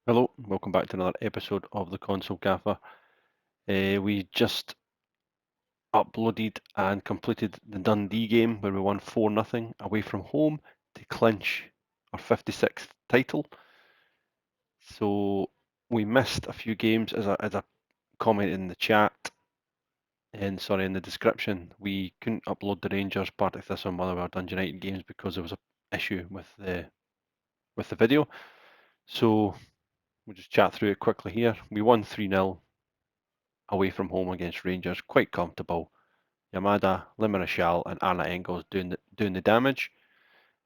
Hello, welcome back to another episode of the Console Gaffer. We just uploaded and completed the Dundee game where we won 4-0 away from home to clinch our 56th title. So we missed a few games as a comment in the chat and in the description. We couldn't upload the Rangers, Partick Thistle and Motherwell Dundee United games because there was an issue with the video. So we'll just chat through it quickly here. We won 3-0 away from home against Rangers, quite comfortable. Yamada, Limarachal and Arna Engels doing the damage.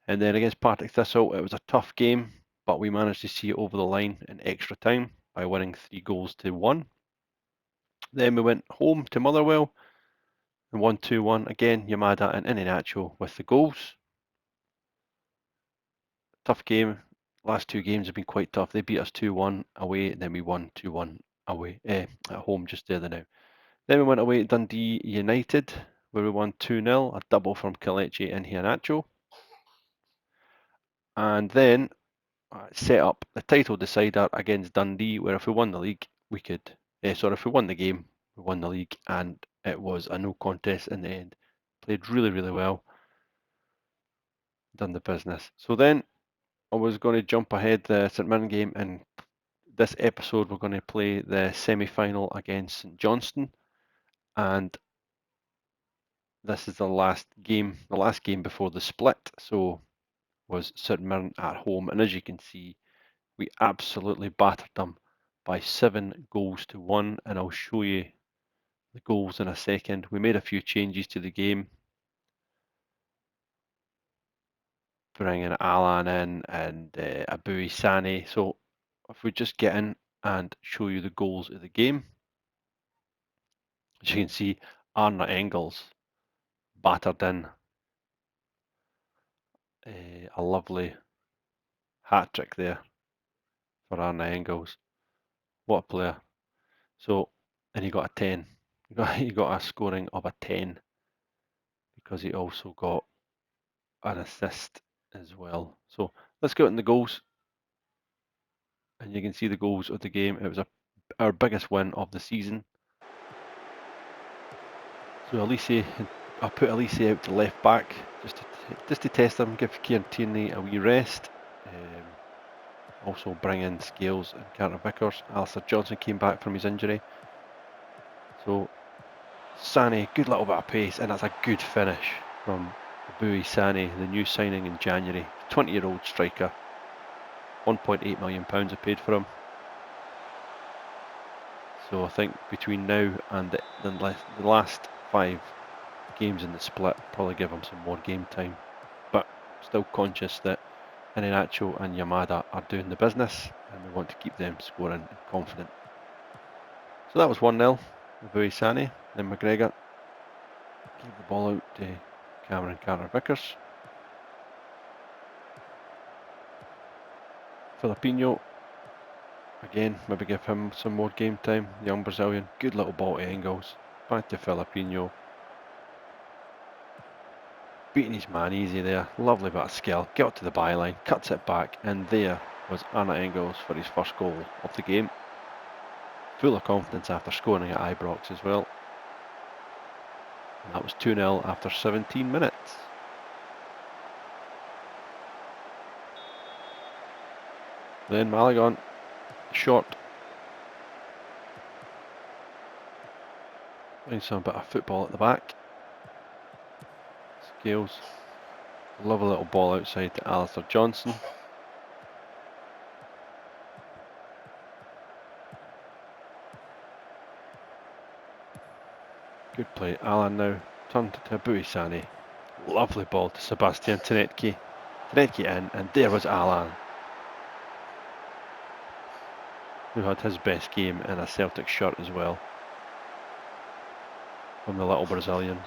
And then against Partick Thistle, it was a tough game, but we managed to see it over the line in extra time by winning 3-1. Then we went home to Motherwell and won 2-1. Again, Yamada and Iheanacho with the goals. Tough game. Last two games have been quite tough. They beat us 2-1 away, and then we won 2-1 away at home just the other now. Then we went away to Dundee United, where we won 2-0, a double from Kelechi and Iheanacho. And then set up the title decider against Dundee, where if we won the league, we could. If we won the game, we won the league, and it was a no contest in the end. Played really, really well. Done the business. So then I was going to jump ahead the St Mirren game, and this episode we're going to play the semi-final against St Johnstone, and this is the last game before the split. So was St Mirren at home, and as you can see, we absolutely battered them by 7-1, and I'll show you the goals in a second. We made a few changes to the game, bringing Alan in and Abui Sane. So if we just get in and show you the goals of the game, as you can see, Arna Engels battered in a lovely hat trick there for Arna Engels. What a player. So, and he got a 10. He got a scoring of a 10 because he also got an assist as well. So let's go in the goals, and you can see the goals of the game. It was our biggest win of the season. So I put Elise out to left back just to test him, give Kieran Tierney a wee rest. Also bring in Scales and Carter Vickers. Alistair Johnson came back from his injury. So Sane, good little bit of pace, and that's a good finish from Abui Sane, the new signing in January. 20-year-old striker. £1.8 million I paid for him. So I think between now and the last 5 games in the split, probably give him some more game time. But still conscious that Iheanacho and Yamada are doing the business, and we want to keep them scoring and confident. So that was 1-0 with Abui Sane. Then McGregor gave the ball out to Cameron Carter-Vickers. Filipino, again, maybe give him some more game time. Young Brazilian, good little ball to Engels. Back to Filipino. Beating his man easy there. Lovely bit of skill. Get up to the byline, cuts it back, and there was Arna Engels for his first goal of the game. Full of confidence after scoring at Ibrox as well. And that was 2-0 after 17 minutes. Then Malagon, short. Playing some bit of football at the back. Scales. Lovely little ball outside to Alistair Johnson. Good play. Alan now turned to Abui Sane. Lovely ball to Sebastian Tenetke. Tenetke in, and there was Alan, who had his best game in a Celtic shirt as well, from the little Brazilian.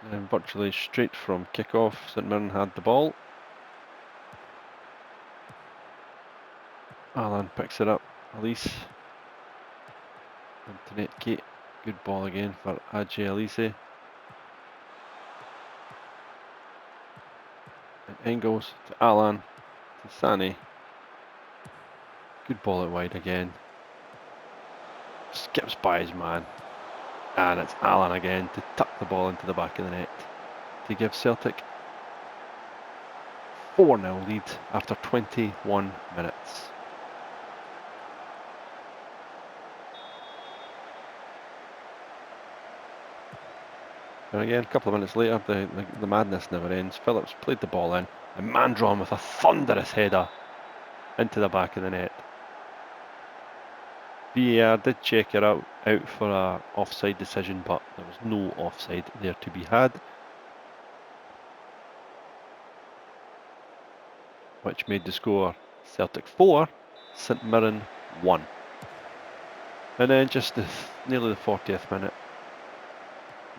And virtually straight from kick-off, St Mirren had the ball. Alan picks it up. Elise and Tenetke. Good ball again for Ajay Elise. And Engels to Alan, to Sane. Good ball out wide again. Skips by his man. And it's Alan again to tuck the ball into the back of the net to give Celtic 4-0 lead after 21 minutes. And again, a couple of minutes later, the madness never ends. Phillips played the ball in, and Mandron with a thunderous header into the back of the net. VAR did check it out for a offside decision, but there was no offside there to be had, which made the score Celtic 4, St Mirren 1. And then just nearly the 40th minute,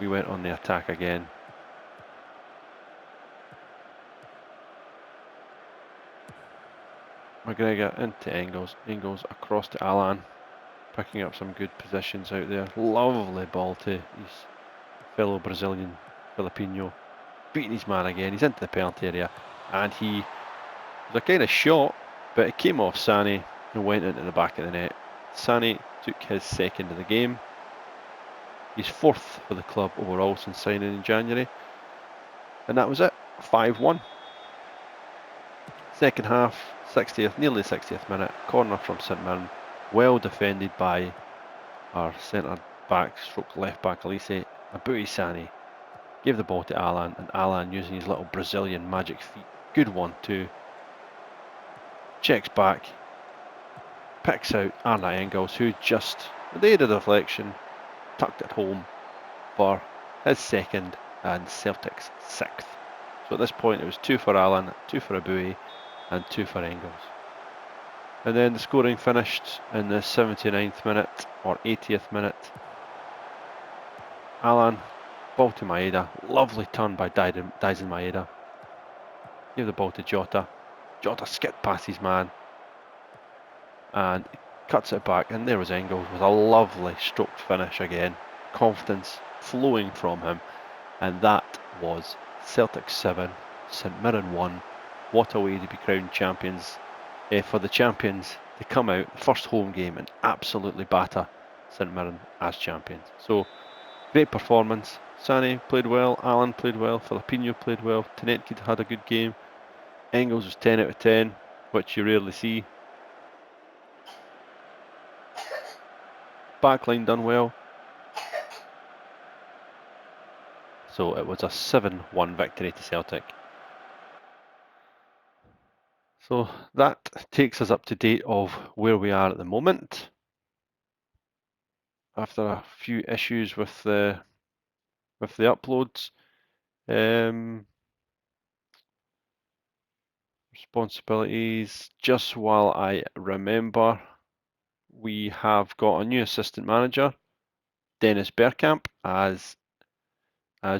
we went on the attack again. McGregor into Engels, Engels across to Alan, picking up some good positions out there. Lovely ball to his fellow Brazilian, Filipino, beating his man again. He's into the penalty area, and he was a kind of shot, but it came off Sane and went into the back of the net. Sane took his second of the game. He's fourth for the club overall since signing in January, and that was it. 5-1. Second half, 60th, nearly 60th minute, corner from St Mirren, well defended by our centre back, stroke left back Elise. Abui Sane gave the ball to Alan, and Alan, using his little Brazilian magic feet, good one too, checks back, picks out Arna Engels, who just, with the aid of deflection, tucked it home for his second and Celtic's sixth. So at this point it was 2 for Alan, 2 for Abui, and 2 for Engels. And then the scoring finished in the 79th minute or 80th minute. Alan, ball to Maeda, lovely turn by Daisen Maeda. Gave the ball to Jota. Jota skipped past his man and cuts it back, and there was Engels with a lovely stroked finish again. Confidence flowing from him, and that was Celtic 7, St Mirren 1. What a way to be crowned champions. For the champions to come out, first home game, and absolutely batter St Mirren as champions. So, great performance. Sane played well, Alan played well, Filipino played well, Tenetki had a good game. Engels was 10 out of 10, which you rarely see. Backline done well. So it was a 7-1 victory to Celtic. So that takes us up to date of where we are at the moment. After a few issues with the uploads. Responsibilities. Just while I remember, we have got a new assistant manager, Dennis Bergkamp, as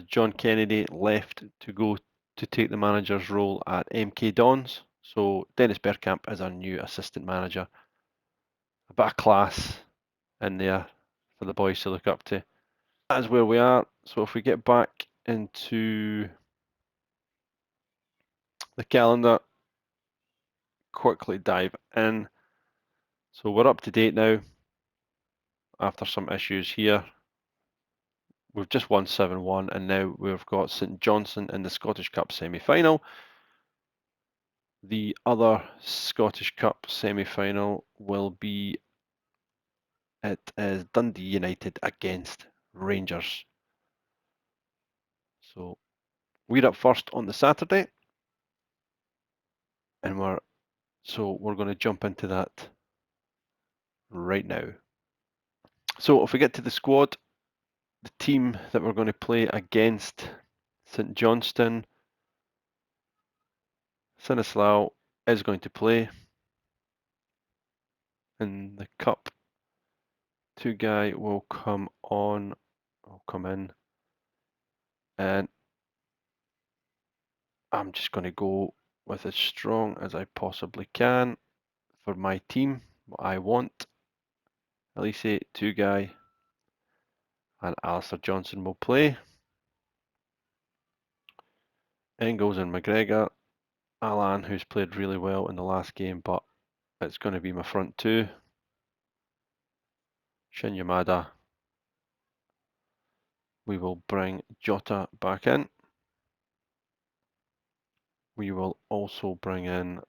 John Kennedy left to go to take the manager's role at MK Dons. So Dennis Bergkamp is our new assistant manager. A bit of class in there for the boys to look up to. That is where we are. So if we get back into the calendar, quickly dive in. So we're up to date now after some issues here. We've just won 7-1, and now we've got St Johnstone in the Scottish Cup semi-final. The other Scottish Cup semi-final will be, it is Dundee United against Rangers. So we're up first on the Saturday, and we're going to jump into that right now. So if we get to the squad, the team that we're going to play against St Johnstone, Sinislaw is going to play in the cup. Two-guy will come in, and I'm just going to go with as strong as I possibly can for my team, what I want. Elise, two-guy, And Alistair Johnson will play. Engels and McGregor. Alan, who's played really well in the last game, but it's going to be my front two. Shin Yamada. We will bring Jota back in. We will also bring in...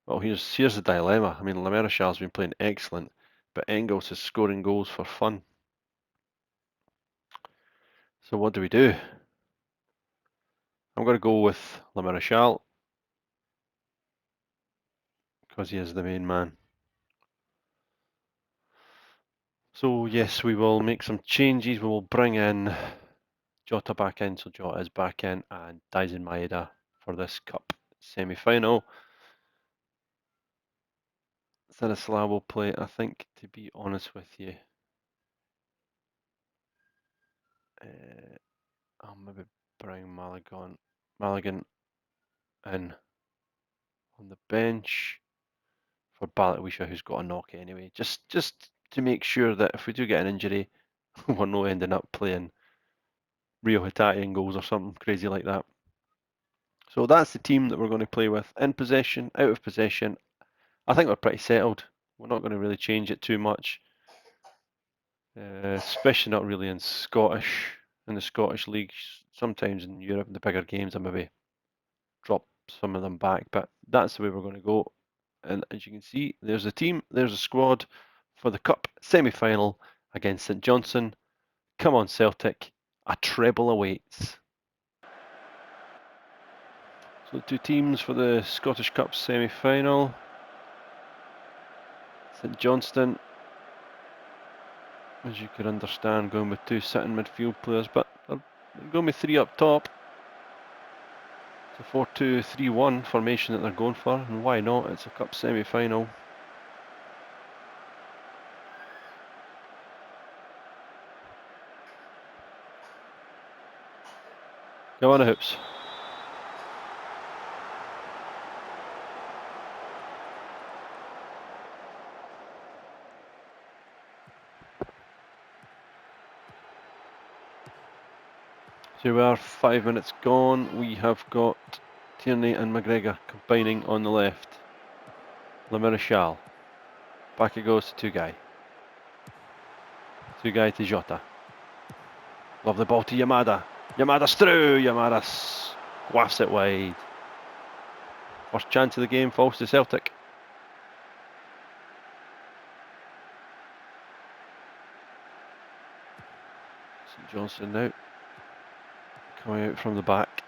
Well, here's the dilemma. I mean, Lamerichal's been playing excellent, but Engels is scoring goals for fun. So what do we do? I'm going to go with Lamerchal because he is the main man. So yes, we will make some changes. We will bring in Jota back in, so Jota is back in, and Daisen Maeda for this cup semi-final. Stanislav will play, I think, to be honest with you. I'll maybe bring Maligan in on the bench for Balikwisha, who's got a knock anyway. Just to make sure that if we do get an injury, we're not ending up playing Rio Hitati in goals or something crazy like that. So that's the team that we're going to play with. In possession, out of possession, I think we're pretty settled. We're not going to really change it too much, especially not really in the Scottish leagues. Sometimes in Europe, the bigger games, I maybe drop some of them back, but that's the way we're going to go. And as you can see, there's the team, there's the squad for the Cup semi-final against St Johnstone. Come on, Celtic, a treble awaits. So the two teams for the Scottish Cup semi-final. St Johnstone, as you could understand, going with two sitting midfield players, but they're going with three up top. It's a 4-2-3-1 formation that they're going for, and why not? It's a cup semi-final. Go on, the Hoops. So we are 5 minutes gone. We have got Tierney and McGregor combining on the left. Lamerchal. Back it goes to Tugai. Tugai to Jota. Love the ball to Yamada. Yamada's through. Yamada squaffs it wide. First chance of the game falls to Celtic. St Johnstone now. Coming out from the back.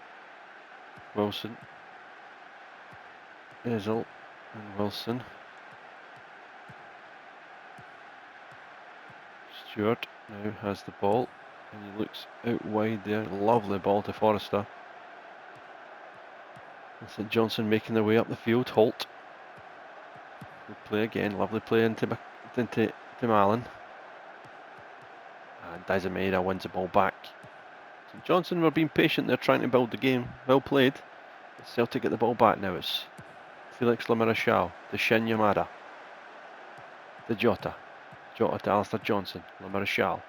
Wilson. Ezel and Wilson. Stewart now has the ball and he looks out wide there. Lovely ball to Forrester. And St Johnstone making their way up the field. Holt. Good play again. Lovely play into Malin. And Daisen wins the ball back. St Johnstone were being patient. They're trying to build the game. Well played. Celtic get the ball back now. It's Felix Lamerchal to Shin Yamada. To Jota. Jota to Alistair Johnson. Lamerchal.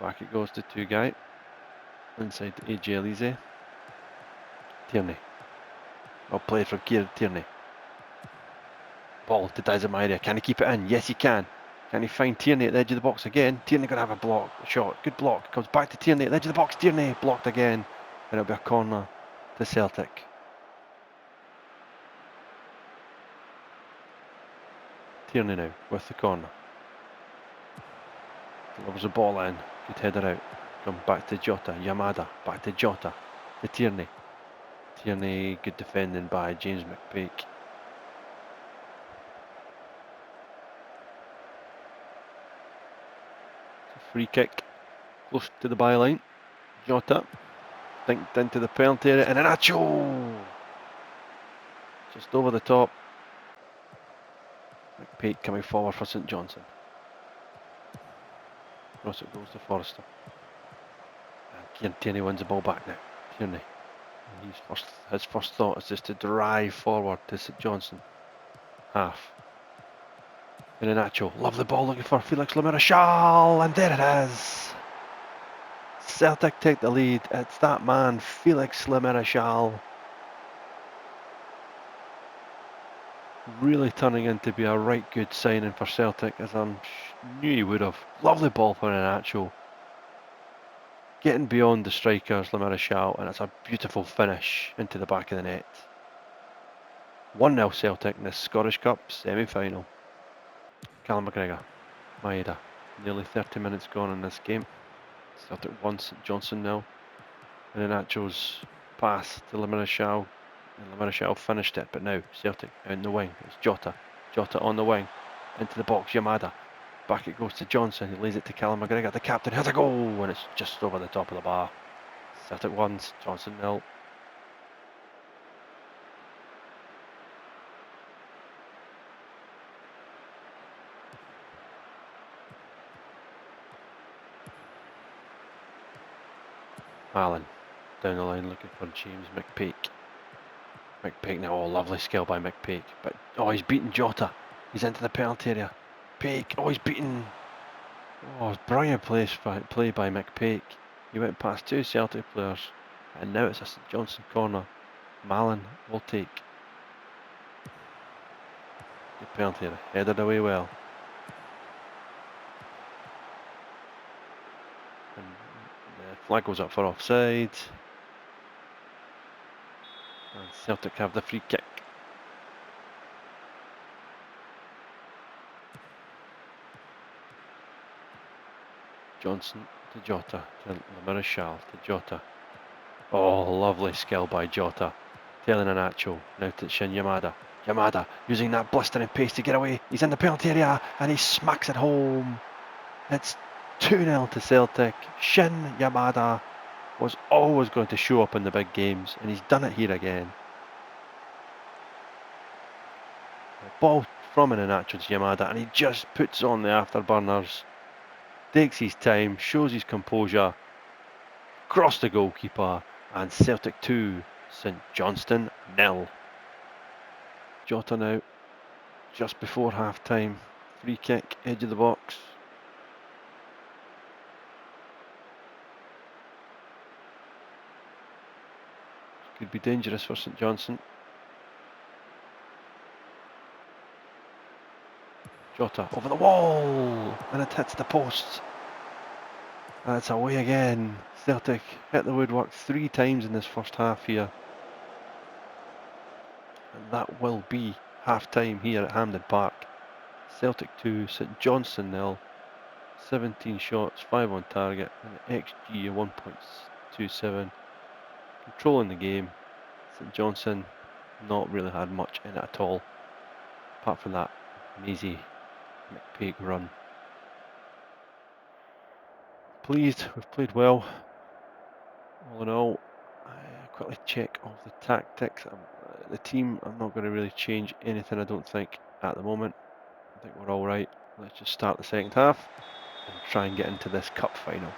Back it goes to Tugai. Inside to AJ Elise. Tierney. Well played from Kieran Tierney. Ball to Daisen. Can he keep it in? Yes, he can. Can he find Tierney at the edge of the box again? Tierney going to have a block. Shot. Good block. Comes back to Tierney at the edge of the box. Tierney blocked again. And it'll be a corner to Celtic. Tierney now with the corner. Delivers the ball in. Good header out. Come back to Jota. Yamada. Back to Jota. To Tierney. Tierney. Good defending by James McPake. Free kick, close to the byline. Jota, dinked into the penalty area, and Anacho! Just over the top. McPake coming forward for St Johnstone. Across it goes to Forrester. And Kieran Tierney wins the ball back now. Tierney. His first thought is just to drive forward to St Johnstone. Half. Iheanacho, lovely ball looking for Felix Lemarchal, and there it is. Celtic take the lead. It's that man, Felix Lemarchal, really turning in to be a right good signing for Celtic, as I knew he would have. Lovely ball for Iheanacho, getting beyond the strikers, Lemarchal, and it's a beautiful finish into the back of the net. 1-0 Celtic in the Scottish Cup semi-final. Callum McGregor, Maeda, nearly 30 minutes gone in this game. Celtic 1, St Johnstone 0. And Iheanacho's pass to Lemarchal, and Lemarchal finished it, but now Celtic in the wing. It's Jota. Jota on the wing, into the box, Yamada. Back it goes to Johnson, he lays it to Callum McGregor, the captain, has a goal, and it's just over the top of the bar. Celtic 1, Johnson 0. Allen down the line looking for James McPake. McPake now, oh, lovely skill by McPake, but oh, he's beaten Jota. He's into the penalty area. Pake, oh, he's beaten. Oh, brilliant play by McPake. He went past two Celtic players, and now it's a St Johnstone corner. Mallon will take. Good penalty area, headed away well. And the flag goes up for offside. And Celtic have the free kick. Johnson to Jota, to Lemarchal, to Jota. Oh, lovely skill by Jota. Telling Iheanacho, now to Shin Yamada. Yamada using that blistering pace to get away. He's in the penalty area and he smacks it home. It's 2-0 to Celtic. Shin Yamada was always going to show up in the big games, and he's done it here again. Ball from Iheanacho to Yamada, and he just puts on the afterburners. Takes his time, shows his composure. Cross the goalkeeper, and Celtic 2, St Johnstone 0. Jota now, just before half time. Free kick, edge of the box. Could be dangerous for St Johnstone. Jota over the wall, and it hits the post. And it's away again. Celtic hit the woodwork 3 times in this first half here. And that will be half time here at Hampden Park. Celtic 2, St Johnstone 0. 17 shots, 5 on target, and an XG of 1.27. Controlling the game. St Johnstone not really had much in it at all, apart from that Maisie McPake run. Pleased, we've played well. All in all, quickly check of the tactics. The team, I'm not going to really change anything, I don't think, at the moment. I think we're all right. Let's just start the second half and try and get into this cup final.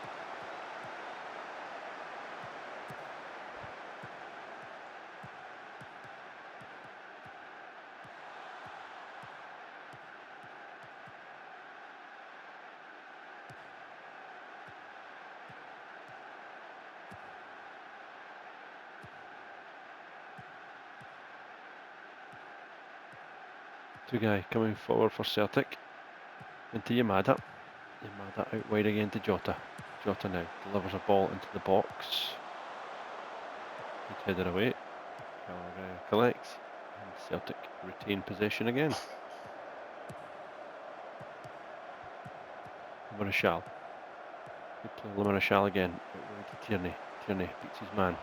Tugai coming forward for Celtic. Into Yamada. Yamada out wide again to Jota. Jota now delivers a ball into the box. Good header away. Gallagher collects. And Celtic retain possession again. Lemarchal. Good play Lemarchal again. Out wide to Tierney. Tierney beats his man.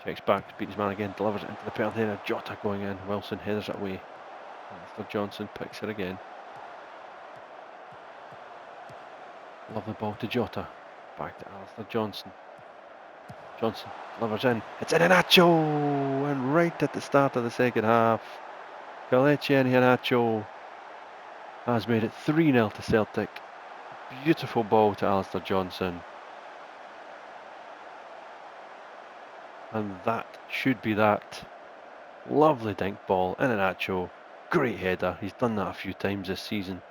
Checks back to beat his man again. Delivers it into the penalty area. Jota going in. Wilson headers it away. Alistair Johnson picks it again. Lovely ball to Jota. Back to Alistair Johnson. Johnson delivers in. It's Iheanacho! And right at the start of the second half, Kelechi Iheanacho has made it 3-0 to Celtic. Beautiful ball to Alistair Johnson. And that should be that. Lovely dink ball, Iheanacho. Great header. He's done that a few times this season.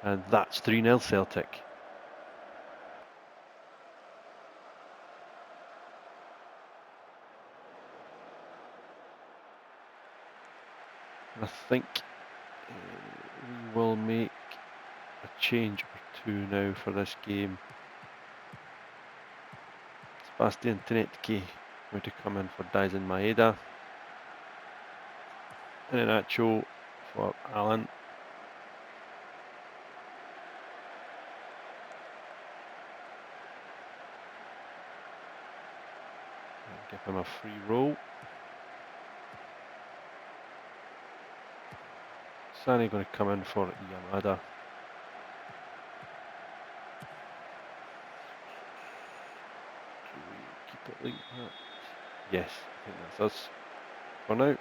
And that's 3-0 Celtic. I think we will make a change or two now for this game. Sebastian Tenetke going to come in for Daisen Maeda. And Inacho for Alan. Give him a free roll. Sani going to come in for Yamada. Do we keep it like that? Yes, I think that's us for now.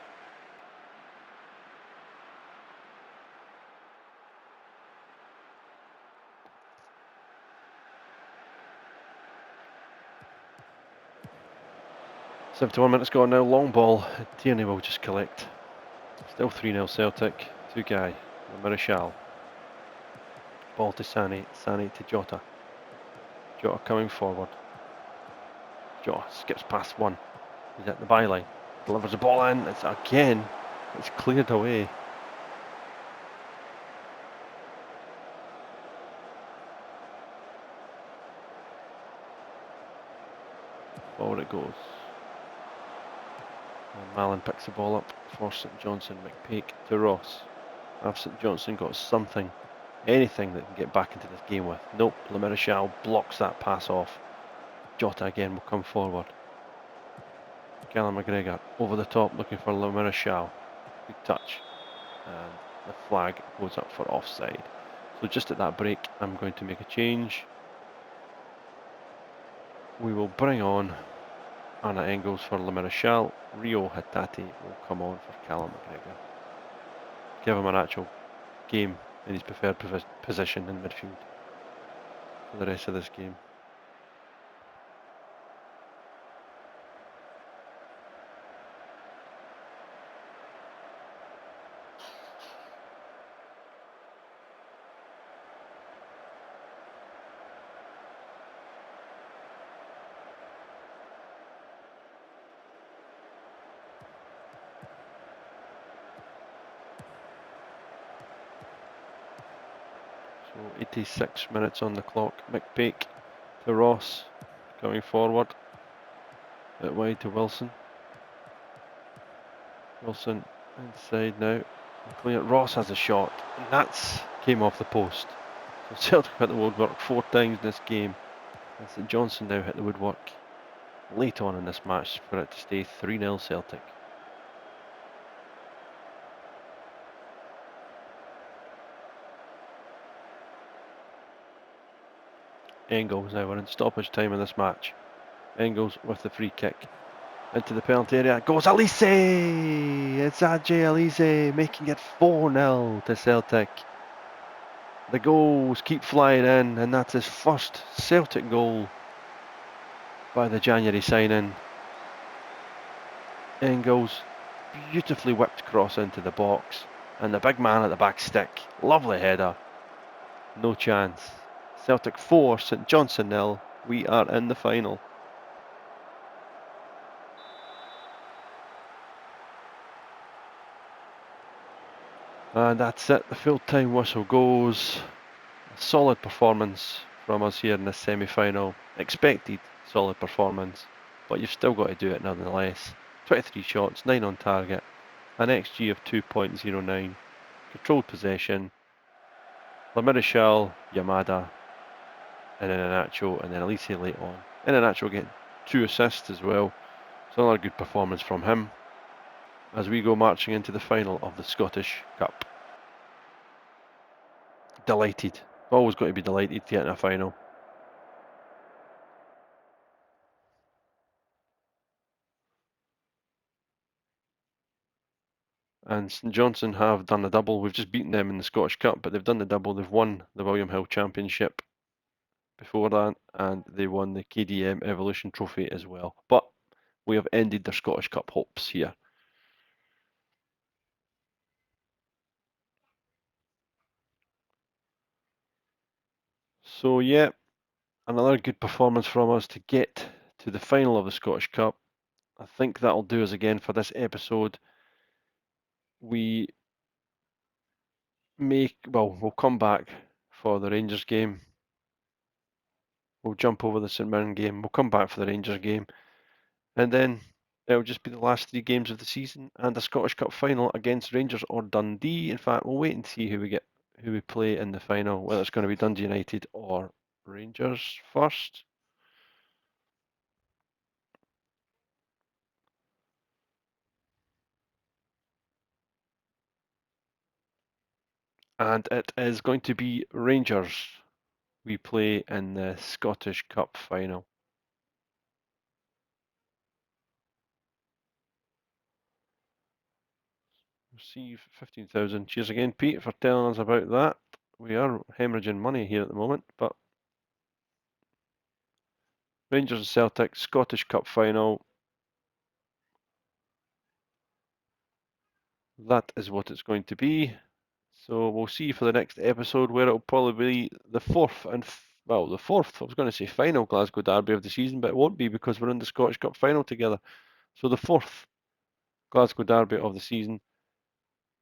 .71 minutes gone now, long ball. Tierney will just collect. Still 3-0 Celtic. Two guy, Marechal. Ball to Sani, Sani to Jota. Jota coming forward. Jota skips past one. He's at the byline. Delivers the ball in. It's cleared away. Forward it goes. And Mallon picks the ball up for St Johnson. McPake to Ross. Have St Johnson got something, anything that can get back into this game with? Nope. Marechal blocks that pass off. Jota again will come forward. Callum McGregor over the top looking for Marechal. Good touch. And the flag goes up for offside. So just at that break, I'm going to make a change. We will bring on Anna Engels for Marechal. Rio Hatate will come on for Callum McGregor. Give him an actual game in his preferred position in midfield for the rest of this game. So 86 minutes on the clock. McPake to Ross, going forward. Out wide to Wilson. Wilson inside now. Clear. Ross has a shot, and that's came off the post. So Celtic hit the woodwork 4 times in this game. And St Johnson now hit the woodwork late on in this match for it to stay 3-0 Celtic. Engels now, we're in stoppage time in this match. Engels with the free kick. Into the penalty area, goes Elise! It's Ajay Elise making it 4-0 to Celtic. The goals keep flying in, and that's his first Celtic goal by the January signing. Engels, beautifully whipped cross into the box, and the big man at the back stick. Lovely header. No chance. Celtic 4, St Johnson 0. We are in the final. And that's it, the full-time whistle goes. A solid performance from us here in this semi-final. Expected solid performance, but you've still got to do it nonetheless. 23 shots, 9 on target, an XG of 2.09, controlled possession. Marechal, Yamada, and then Inacho, and then Elise late on. And Inacho getting 2 assists as well. So another good performance from him as we go marching into the final of the Scottish Cup. Delighted. Always got to be delighted to get in a final. And St Johnson have done the double. We've just beaten them in the Scottish Cup, but they've done the double. They've won the William Hill Championship before that, and they won the KDM Evolution Trophy as well. But we have ended their Scottish Cup hopes here. So yeah, another good performance from us to get to the final of the Scottish Cup. I think that'll do us again for this episode. We'll come back for the Rangers game. We'll jump over the St Mirren game. We'll come back for the Rangers game. And then it'll just be the last 3 games of the season and a Scottish Cup final against Rangers or Dundee. In fact, we'll wait and see who we play in the final, whether it's going to be Dundee United or Rangers first. And it is going to be Rangers we play in the Scottish Cup final. Receive 15,000. Cheers again, Pete, for telling us about that. We are hemorrhaging money here at the moment, but Rangers and Celtic, Scottish Cup final. That is what it's going to be. So we'll see you for the next episode, where it'll probably be the fourth. I was going to say final Glasgow derby of the season, but it won't be because we're in the Scottish Cup final together. So the fourth Glasgow derby of the season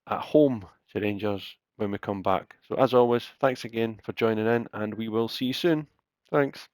at home to Rangers when we come back. So as always, thanks again for joining in, and we will see you soon. Thanks.